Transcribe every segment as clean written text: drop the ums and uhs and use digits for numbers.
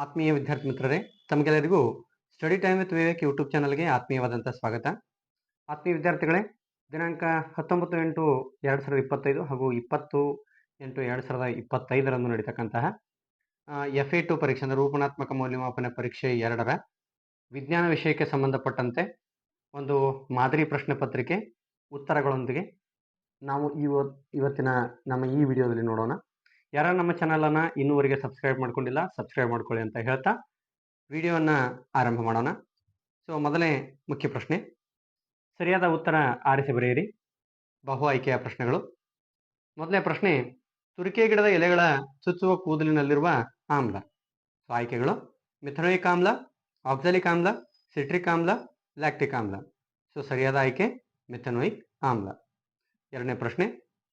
ಆತ್ಮೀಯ ವಿದ್ಯಾರ್ಥಿ ಮಿತ್ರರೇ, ತಮಗೆಲ್ಲರಿಗೂ study time with Vivek YouTube ಚಾನಲ್ಗೆ ಆತ್ಮೀಯವಾದಂಥ ಸ್ವಾಗತ. ಆತ್ಮೀಯ ವಿದ್ಯಾರ್ಥಿಗಳೇ, ದಿನಾಂಕ 19/8/2025 ಹಾಗೂ 20/8/2025 ನಡೀತಕ್ಕಂತಹ FA2 ಪರೀಕ್ಷೆ ಅಂದರೆ ರೂಪನಾತ್ಮಕ ಮೌಲ್ಯಮಾಪನ ಪರೀಕ್ಷೆ 2ರ ವಿಜ್ಞಾನ ವಿಷಯಕ್ಕೆ ಸಂಬಂಧಪಟ್ಟಂತೆ ಒಂದು ಮಾದರಿ ಪ್ರಶ್ನೆ ಪತ್ರಿಕೆ ಉತ್ತರಗಳೊಂದಿಗೆ ನಾವು ಇವತ್ತಿನ ನಮ್ಮ ಈ ವಿಡಿಯೋದಲ್ಲಿ ನೋಡೋಣ. ಯಾರು ನಮ್ಮ ಚಾನಲನ್ನು ಇನ್ನೂವರೆಗೆ ಸಬ್ಸ್ಕ್ರೈಬ್ ಮಾಡ್ಕೊಂಡಿಲ್ಲ, ಸಬ್ಸ್ಕ್ರೈಬ್ ಮಾಡ್ಕೊಳ್ಳಿ ಅಂತ ಹೇಳ್ತಾ ವಿಡಿಯೋವನ್ನು ಆರಂಭ ಮಾಡೋಣ. ಸೊ ಮೊದಲೇ ಮುಖ್ಯ ಪ್ರಶ್ನೆ, ಸರಿಯಾದ ಉತ್ತರ ಆರಿಸಿ ಬರೆಯಿರಿ. ಬಹು ಆಯ್ಕೆಯ ಪ್ರಶ್ನೆಗಳು. ಮೊದಲನೇ ಪ್ರಶ್ನೆ, ತುರಿಕೆ ಗಿಡದ ಎಲೆಗಳ ಚುಚ್ಚುವ ಕೂದಲಿನಲ್ಲಿರುವ ಆಮ್ಲ. ಸೊ ಆಯ್ಕೆಗಳು ಮಿಥನೋಯಿಕ್ ಆಮ್ಲ, ಆಕ್ಸಾಲಿಕ್ ಆಮ್ಲ, ಸಿಟ್ರಿಕ್ ಆಮ್ಲ, ಲ್ಯಾಕ್ಟಿಕ್ ಆಮ್ಲ. ಸೊ ಸರಿಯಾದ ಆಯ್ಕೆ ಮಿಥನೋಯಿಕ್ ಆಮ್ಲ. ಎರಡನೇ ಪ್ರಶ್ನೆ,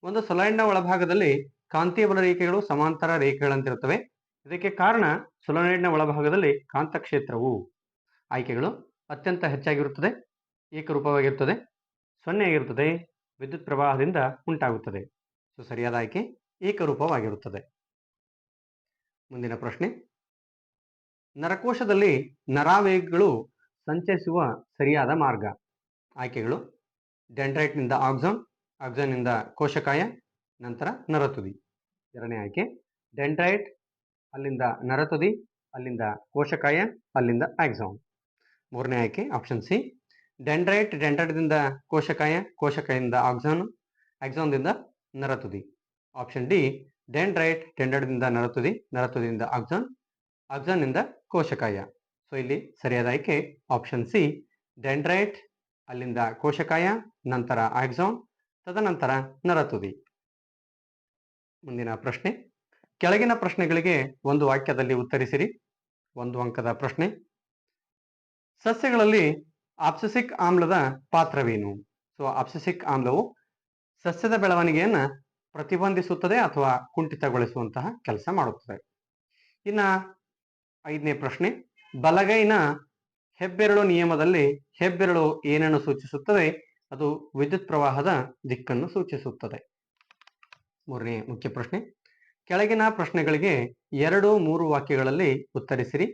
ಒಂದು ಸೊಲೈಡ್ನ ಒಳಭಾಗದಲ್ಲಿ ಕಾಂತೀಯ ಬಲ ರೇಖೆಗಳು ಸಮಾಂತರ ರೇಖೆಗಳಂತಿರುತ್ತವೆ. ಇದಕ್ಕೆ ಕಾರಣ ಸೊಲೊನೈಡ್ನ ಒಳಭಾಗದಲ್ಲಿ ಕಾಂತಕ್ಷೇತ್ರವು. ಆಯ್ಕೆಗಳು ಅತ್ಯಂತ ಹೆಚ್ಚಾಗಿರುತ್ತದೆ, ಏಕರೂಪವಾಗಿರುತ್ತದೆ, 0 ಆಗಿರುತ್ತದೆ, ವಿದ್ಯುತ್ ಪ್ರವಾಹದಿಂದ ಉಂಟಾಗುತ್ತದೆ. ಸೊ ಸರಿಯಾದ ಆಯ್ಕೆ ಏಕರೂಪವಾಗಿರುತ್ತದೆ. ಮುಂದಿನ ಪ್ರಶ್ನೆ, ನರಕೋಶದಲ್ಲಿ ನರಾವೇಗಗಳು ಸಂಚರಿಸುವ ಸರಿಯಾದ ಮಾರ್ಗ. ಆಯ್ಕೆಗಳು ಡೆಂಡ್ರೈಟ್ನಿಂದ ಆಕ್ಸಾನ್, ಆಕ್ಸಾನ್ನಿಂದ ಕೋಶಕಾಯ, ನಂತರ ನರತುದಿ. ಎರಡನೇ ಆಯ್ಕೆ ಡೆಂಡ್ರೈಟ್, ಅಲ್ಲಿಂದ ನರತುದಿ, ಅಲ್ಲಿಂದ ಕೋಶಕಾಯ, ಅಲ್ಲಿಂದ ಆಕ್ಸಾನ್. ಮೂರನೇ ಆಯ್ಕೆ ಆಪ್ಷನ್ ಸಿ, ಡೆಂಡ್ರೈಟ್, ಡೆಂಡ್ರೈಟ್ದಿಂದ ಕೋಶಕಾಯ, ಕೋಶಕಾಯದಿಂದ ಆಕ್ಸಾನ್, ಆಕ್ಸಾನ್ದಿಂದ ನರತುದಿ. ಆಪ್ಷನ್ ಡಿ, ಡೆಂಡ್ರೈಟ್, ಡೆಂಡ್ರೈಟ್ದಿಂದ ನರತುದಿ, ನರತುದಿಯಿಂದ ಆಕ್ಸಾನ್, ಆಕ್ಸಾನ್ನಿಂದ ಕೋಶಕಾಯ. ಸೊ ಇಲ್ಲಿ ಸರಿಯಾದ ಆಯ್ಕೆ ಆಪ್ಷನ್ ಸಿ, ಡೆಂಡ್ರೈಟ್, ಅಲ್ಲಿಂದ ಕೋಶಕಾಯ, ನಂತರ ಆಕ್ಸಾನ್, ತದನಂತರ ನರತುದಿ. ಮುಂದಿನ ಪ್ರಶ್ನೆ, ಕೆಳಗಿನ ಪ್ರಶ್ನೆಗಳಿಗೆ ಒಂದು ವಾಕ್ಯದಲ್ಲಿ ಉತ್ತರಿಸಿರಿ. 1 ಅಂಕದ ಪ್ರಶ್ನೆ. ಸಸ್ಯಗಳಲ್ಲಿ ಆಬ್ಸಿಸಿಕ್ ಆಮ್ಲದ ಪಾತ್ರವೇನು? ಸೊ ಆಬ್ಸಿಸಿಕ್ ಆಮ್ಲವು ಸಸ್ಯದ ಬೆಳವಣಿಗೆಯನ್ನು ಪ್ರತಿಬಂಧಿಸುತ್ತದೆ ಅಥವಾ ಕುಂಠಿತಗೊಳಿಸುವಂತಹ ಕೆಲಸ ಮಾಡುತ್ತದೆ. ಇನ್ನ 5ನೇ ಪ್ರಶ್ನೆ, ಬಲಗೈನ ಹೆಬ್ಬೆರಳು ನಿಯಮದಲ್ಲಿ ಹೆಬ್ಬೆರಳು ಏನನ್ನು ಸೂಚಿಸುತ್ತದೆ? ಅದು ವಿದ್ಯುತ್ ಪ್ರವಾಹದ ದಿಕ್ಕನ್ನು ಸೂಚಿಸುತ್ತದೆ. ಮೂರನೇ ಮುಖ್ಯ ಪ್ರಶ್ನೆ, ಕೆಳಗಿನ ಪ್ರಶ್ನೆಗಳಿಗೆ 2-3 ವಾಕ್ಯಗಳಲ್ಲಿ ಉತ್ತರಿಸಿರಿ.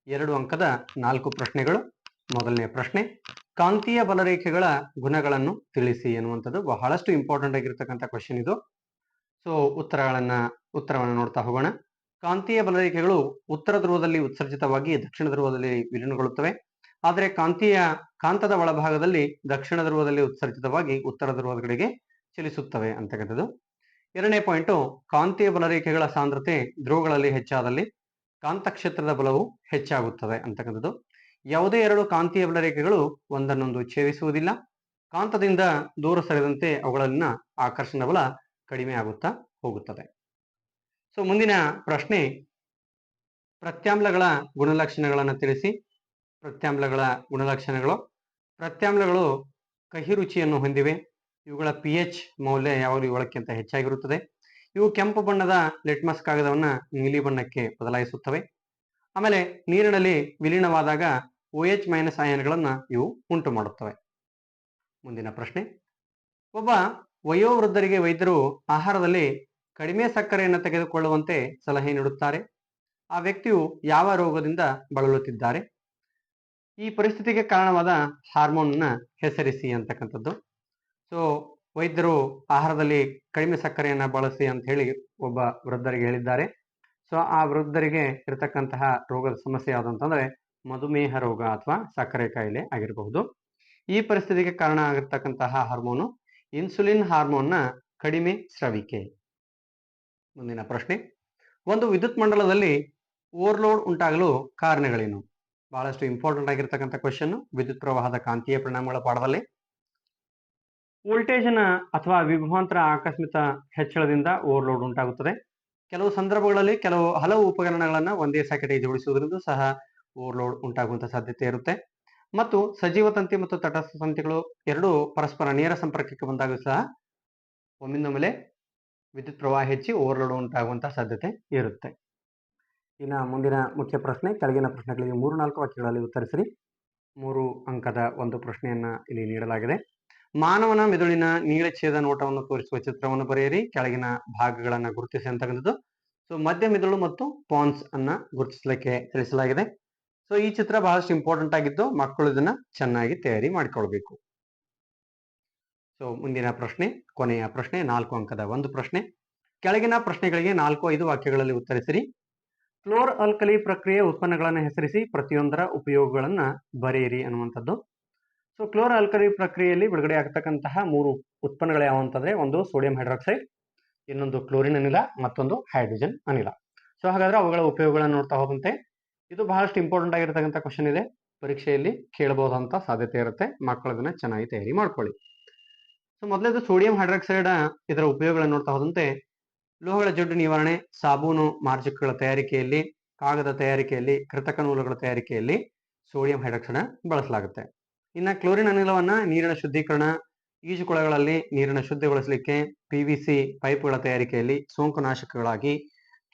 2 ಅಂಕದ 4 ಪ್ರಶ್ನೆಗಳು. ಮೊದಲನೇ ಪ್ರಶ್ನೆ, ಕಾಂತೀಯ ಬಲರೇಖೆಗಳ ಗುಣಗಳನ್ನು ತಿಳಿಸಿ ಎನ್ನುವಂಥದ್ದು ಬಹಳಷ್ಟು ಇಂಪಾರ್ಟೆಂಟ್ ಆಗಿರ್ತಕ್ಕಂಥ ಕ್ವಶನ್ ಇದು. ಸೊ ಉತ್ತರವನ್ನು ನೋಡ್ತಾ ಹೋಗೋಣ. ಕಾಂತೀಯ ಬಲರೇಖೆಗಳು ಉತ್ತರ ಧ್ರುವದಲ್ಲಿ ಉತ್ಸರ್ಜಿತವಾಗಿ ದಕ್ಷಿಣ ಧ್ರುವದಲ್ಲಿ ವಿಲೀನಗೊಳ್ಳುತ್ತವೆ. ಆದರೆ ಕಾಂತದ ಒಳಭಾಗದಲ್ಲಿ ದಕ್ಷಿಣ ಧ್ರುವದಲ್ಲಿ ಉತ್ಸರ್ಜಿತವಾಗಿ ಉತ್ತರ ಧ್ರುವದ ಕಡೆಗೆ ಚಲಿಸುತ್ತವೆ ಅಂತಕ್ಕಂಥದ್ದು. ಎರಡನೇ ಪಾಯಿಂಟು, ಕಾಂತೀಯ ಬಲರೇಖೆಗಳ ಸಾಂದ್ರತೆ ಧ್ರುವಗಳಲ್ಲಿ ಹೆಚ್ಚಾದಲ್ಲಿ ಕಾಂತಕ್ಷೇತ್ರದ ಬಲವು ಹೆಚ್ಚಾಗುತ್ತದೆ ಅಂತಕ್ಕಂಥದ್ದು. ಯಾವುದೇ 2 ಕಾಂತೀಯ ಬಲರೇಖೆಗಳು ಒಂದನ್ನೊಂದು ಛೇದಿಸುವುದಿಲ್ಲ. ಕಾಂತದಿಂದ ದೂರ ಸರಿದಂತೆ ಅವುಗಳಲ್ಲಿನ ಆಕರ್ಷಣ ಬಲ ಕಡಿಮೆ ಆಗುತ್ತಾ ಹೋಗುತ್ತದೆ. ಸೊ ಮುಂದಿನ ಪ್ರಶ್ನೆ, ಪ್ರತ್ಯಾಮ್ಲಗಳ ಗುಣಲಕ್ಷಣಗಳನ್ನು ತಿಳಿಸಿ. ಪ್ರತ್ಯಾಮ್ಲಗಳ ಗುಣಲಕ್ಷಣಗಳು, ಪ್ರತ್ಯಾಮ್ಲಗಳು ಕಹಿ ರುಚಿಯನ್ನು ಹೊಂದಿವೆ. ಇವುಗಳ pH ಮೌಲ್ಯ ಯಾವಾಗಲೂ 7ಕ್ಕಿಂತ ಹೆಚ್ಚಾಗಿರುತ್ತದೆ. ಇವು ಕೆಂಪು ಬಣ್ಣದ ಲಿಟ್ಮಸ್ ಕಾಗದವನ್ನು ನೀಲಿ ಬಣ್ಣಕ್ಕೆ ಬದಲಾಯಿಸುತ್ತವೆ. ಆಮೇಲೆ ನೀರಿನಲ್ಲಿ ವಿಲೀನವಾದಾಗ OH- ಅಯಾನ್ಗಳನ್ನು ಇವು ಉಂಟು ಮಾಡುತ್ತವೆ. ಮುಂದಿನ ಪ್ರಶ್ನೆ, ಒಬ್ಬ ವಯೋವೃದ್ಧರಿಗೆ ವೈದ್ಯರು ಆಹಾರದಲ್ಲಿ ಕಡಿಮೆ ಸಕ್ಕರೆಯನ್ನು ತೆಗೆದುಕೊಳ್ಳುವಂತೆ ಸಲಹೆ ನೀಡುತ್ತಾರೆ. ಆ ವ್ಯಕ್ತಿಯು ಯಾವ ರೋಗದಿಂದ ಬಳಲುತ್ತಿದ್ದಾರೆ? ಈ ಪರಿಸ್ಥಿತಿಗೆ ಕಾರಣವಾದ ಹಾರ್ಮೋನ್ನ ಹೆಸರಿಸಿ ಅಂತಕ್ಕಂಥದ್ದು. ಸೊ ವೈದ್ಯರು ಆಹಾರದಲ್ಲಿ ಕಡಿಮೆ ಸಕ್ಕರೆಯನ್ನು ಬಳಸಿ ಅಂತ ಹೇಳಿ ಒಬ್ಬ ವೃದ್ಧರಿಗೆ ಹೇಳಿದ್ದಾರೆ. ಸೊ ಆ ವೃದ್ಧರಿಗೆ ಇರತಕ್ಕಂತಹ ರೋಗದ ಸಮಸ್ಯೆ ಯಾವುದಂತಂದ್ರೆ ಮಧುಮೇಹ ರೋಗ ಅಥವಾ ಸಕ್ಕರೆ ಕಾಯಿಲೆ ಆಗಿರಬಹುದು. ಈ ಪರಿಸ್ಥಿತಿಗೆ ಕಾರಣ ಆಗಿರ್ತಕ್ಕಂತಹ ಹಾರ್ಮೋನು ಇನ್ಸುಲಿನ್ ಹಾರ್ಮೋನ್ನ ಕಡಿಮೆ ಸ್ರವಿಕೆ. ಮುಂದಿನ ಪ್ರಶ್ನೆ, ಒಂದು ವಿದ್ಯುತ್ ಮಂಡಲದಲ್ಲಿ ಓವರ್ಲೋಡ್ ಉಂಟಾಗಲು ಕಾರಣಗಳೇನು? ಬಹಳಷ್ಟು ಇಂಪಾರ್ಟೆಂಟ್ ಆಗಿರ್ತಕ್ಕಂಥ ಕ್ವಶನ್, ವಿದ್ಯುತ್ ಪ್ರವಾಹದ ಕಾಂತೀಯ ಪರಿಣಾಮಗಳ ಪಾಠದಲ್ಲಿ. ವೋಲ್ಟೇಜ್ನ ಅಥವಾ ವಿಭವಾಂತರ ಆಕಸ್ಮಿಕ ಹೆಚ್ಚಳದಿಂದ ಓವರ್ಲೋಡ್ ಉಂಟಾಗುತ್ತದೆ. ಕೆಲವು ಸಂದರ್ಭಗಳಲ್ಲಿ ಹಲವು ಉಪಕರಣಗಳನ್ನು ಒಂದೇ ಸಾಕೆಟ್ಗೆ ಜೋಡಿಸುವುದರಿಂದ ಸಹ ಓವರ್ಲೋಡ್ ಉಂಟಾಗುವಂಥ ಸಾಧ್ಯತೆ ಇರುತ್ತೆ. ಮತ್ತು ಸಜೀವ ತಂತಿ ಮತ್ತು ತಟಸ್ಥ ತಂತಿಗಳು ಎರಡೂ ಪರಸ್ಪರ ನೇರ ಸಂಪರ್ಕಕ್ಕೆ ಬಂದಾಗ ಸಹ ಒಮ್ಮಿಂದೊಮ್ಮೆಲೆ ವಿದ್ಯುತ್ ಪ್ರವಾಹ ಹೆಚ್ಚಿ ಓವರ್ಲೋಡ್ ಉಂಟಾಗುವಂಥ ಸಾಧ್ಯತೆ ಇರುತ್ತೆ. ಇನ್ನು ಮುಂದಿನ ಮುಖ್ಯ ಪ್ರಶ್ನೆ, ಕೆಳಗಿನ ಪ್ರಶ್ನೆಗಳಿಗೆ 3-4 ವಾಕ್ಯಗಳಲ್ಲಿ ಉತ್ತರಿಸಿರಿ. 3 ಅಂಕದ ಒಂದು ಪ್ರಶ್ನೆಯನ್ನ ಇಲ್ಲಿ ನೀಡಲಾಗಿದೆ. ಮಾನವನ ಮೆದುಳಿನ ನೀಳಛೇದ ನೋಟವನ್ನು ತೋರಿಸುವ ಚಿತ್ರವನ್ನು ಬರೆಯಿರಿ. ಕೆಳಗಿನ ಭಾಗಗಳನ್ನು ಗುರುತಿಸಿ ಅಂತಕ್ಕಂಥದ್ದು. ಸೊ ಮಧ್ಯ ಮಿದುಳು ಮತ್ತು ಪಾನ್ಸ್ ಅನ್ನ ಗುರುತಿಸಲಿಕ್ಕೆ ತಿಳಿಸಲಾಗಿದೆ. ಸೊ ಈ ಚಿತ್ರ ಬಹಳಷ್ಟು ಇಂಪಾರ್ಟೆಂಟ್ ಆಗಿದ್ದು ಮಕ್ಕಳು ಇದನ್ನ ಚೆನ್ನಾಗಿ ತಯಾರಿ ಮಾಡಿಕೊಳ್ಬೇಕು. ಸೊ ಮುಂದಿನ ಪ್ರಶ್ನೆ, ಕೊನೆಯ ಪ್ರಶ್ನೆ, 4 ಅಂಕದ ಒಂದು ಪ್ರಶ್ನೆ. ಕೆಳಗಿನ ಪ್ರಶ್ನೆಗಳಿಗೆ 4-5 ವಾಕ್ಯಗಳಲ್ಲಿ ಉತ್ತರಿಸಿರಿ. ಕ್ಲೋರ್ ಆಲ್ಕಲಿ ಪ್ರಕ್ರಿಯೆ ಉತ್ಪನ್ನಗಳನ್ನು ಹೆಸರಿಸಿ, ಪ್ರತಿಯೊಂದರ ಉಪಯೋಗಗಳನ್ನ ಬರೆಯಿರಿ ಅನ್ನುವಂಥದ್ದು. ಸೊ ಕ್ಲೋರ್ ಆಲ್ಕಲಿ ಪ್ರಕ್ರಿಯೆಯಲ್ಲಿ ಬಿಡುಗಡೆ ಆಗ್ತಕ್ಕಂತಹ 3 ಉತ್ಪನ್ನಗಳು ಯಾವ ಅಂತಂದ್ರೆ, ಒಂದು ಸೋಡಿಯಂ ಹೈಡ್ರಾಕ್ಸೈಡ್, ಇನ್ನೊಂದು ಕ್ಲೋರಿನ್ ಅನಿಲ, ಮತ್ತೊಂದು ಹೈಡ್ರೋಜನ್ ಅನಿಲ. ಸೊ ಹಾಗಾದ್ರೆ ಅವುಗಳ ಉಪಯೋಗಗಳನ್ನು ನೋಡ್ತಾ ಹೋದಂತೆ, ಇದು ಬಹಳಷ್ಟು ಇಂಪಾರ್ಟೆಂಟ್ ಆಗಿರತಕ್ಕಂಥ ಕ್ವಶನ್ ಇದೆ, ಪರೀಕ್ಷೆಯಲ್ಲಿ ಕೇಳಬಹುದಂತ ಸಾಧ್ಯತೆ ಇರುತ್ತೆ. ಮಕ್ಕಳು ಅದನ್ನ ಚೆನ್ನಾಗಿ ತಯಾರಿ ಮಾಡ್ಕೊಳ್ಳಿ. ಸೊ ಮೊದಲೇದು ಸೋಡಿಯಂ ಹೈಡ್ರಾಕ್ಸೈಡ್, ಇದರ ಉಪಯೋಗಗಳನ್ನು ನೋಡ್ತಾ ಹೋದಂತೆ, ಲೋಹಗಳ ಜಡ್ಡು ನಿವಾರಣೆ, ಸಾಬೂನು ಮಾರ್ಜಕಗಳ ತಯಾರಿಕೆಯಲ್ಲಿ, ಕಾಗದ ತಯಾರಿಕೆಯಲ್ಲಿ, ಕೃತಕ ನೂಲುಗಳ ತಯಾರಿಕೆಯಲ್ಲಿ ಸೋಡಿಯಂ ಹೈಡ್ರಾಕ್ಸೈಡ್ ಬಳಸಲಾಗುತ್ತೆ. ಇನ್ನು ಕ್ಲೋರಿನ್ ಅನಿಲವನ್ನ ನೀರಿನ ಶುದ್ಧೀಕರಣ, ಈಜುಕೊಳಗಳಲ್ಲಿ ನೀರನ್ನು ಶುದ್ಧಗೊಳಿಸಲಿಕ್ಕೆ, PVC ಪೈಪ್ಗಳ ತಯಾರಿಕೆಯಲ್ಲಿ, ಸೋಂಕು ನಾಶಕಗಳಾಗಿ,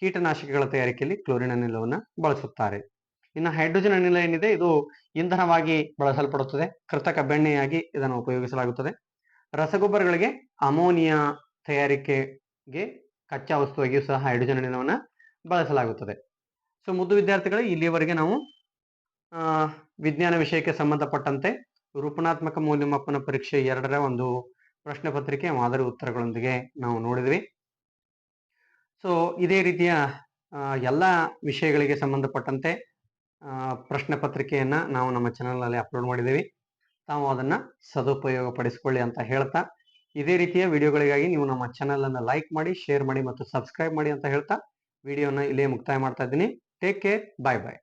ಕೀಟನಾಶಕಗಳ ತಯಾರಿಕೆಯಲ್ಲಿ ಕ್ಲೋರಿನ್ ಅನಿಲವನ್ನು ಬಳಸುತ್ತಾರೆ. ಇನ್ನು ಹೈಡ್ರೋಜನ್ ಅನಿಲ ಏನಿದೆ, ಇದು ಇಂಧನವಾಗಿ ಬಳಸಲ್ಪಡುತ್ತದೆ. ಕೃತಕ ಬೆಣ್ಣೆಯಾಗಿ ಇದನ್ನು ಉಪಯೋಗಿಸಲಾಗುತ್ತದೆ. ರಸಗೊಬ್ಬರಗಳಿಗೆ ಅಮೋನಿಯಾ ತಯಾರಿಕೆಗೆ ಕಚ್ಚಾ ವಸ್ತುವಾಗಿಯೂ ಸಹ ಹೈಡ್ರೋಜನ್ ಅನಿಲವನ್ನು ಬಳಸಲಾಗುತ್ತದೆ. ಸೊ ಮುದ್ದು ವಿದ್ಯಾರ್ಥಿಗಳು, ಇಲ್ಲಿಯವರೆಗೆ ನಾವು ವಿಜ್ಞಾನ ವಿಷಯಕ್ಕೆ ಸಂಬಂಧಪಟ್ಟಂತೆ ರೂಪನಾತ್ಮಕ ಮೌಲ್ಯಮಾಪನ ಪರೀಕ್ಷೆ 2ರ ಒಂದು ಪ್ರಶ್ನೆ ಪತ್ರಿಕೆ ಮಾದರಿ ಉತ್ತರಗಳೊಂದಿಗೆ ನಾವು ನೋಡಿದ್ವಿ. ಸೊ ಇದೇ ರೀತಿಯ ಎಲ್ಲ ವಿಷಯಗಳಿಗೆ ಸಂಬಂಧಪಟ್ಟಂತೆ ಪ್ರಶ್ನೆ ಪತ್ರಿಕೆಯನ್ನ ನಾವು ನಮ್ಮ ಚಾನಲ್ನಲ್ಲಿ ಅಪ್ಲೋಡ್ ಮಾಡಿದ್ದೀವಿ. ತಾವು ಅದನ್ನ ಸದುಪಯೋಗ ಪಡಿಸಿಕೊಳ್ಳಿ ಅಂತ ಹೇಳ್ತಾ, ಇದೇ ರೀತಿಯ ವಿಡಿಯೋಗಳಿಗಾಗಿ ನೀವು ನಮ್ಮ ಚಾನಲ್ ಅನ್ನು ಲೈಕ್ ಮಾಡಿ, ಶೇರ್ ಮಾಡಿ ಮತ್ತು ಸಬ್ಸ್ಕ್ರೈಬ್ ಮಾಡಿ ಅಂತ ಹೇಳ್ತಾ ವಿಡಿಯೋನ ಇಲ್ಲೇ ಮುಕ್ತಾಯ ಮಾಡ್ತಾ ಇದ್ದೀನಿ. ಟೇಕ್ ಕೇರ್, ಬಾಯ್ ಬಾಯ್.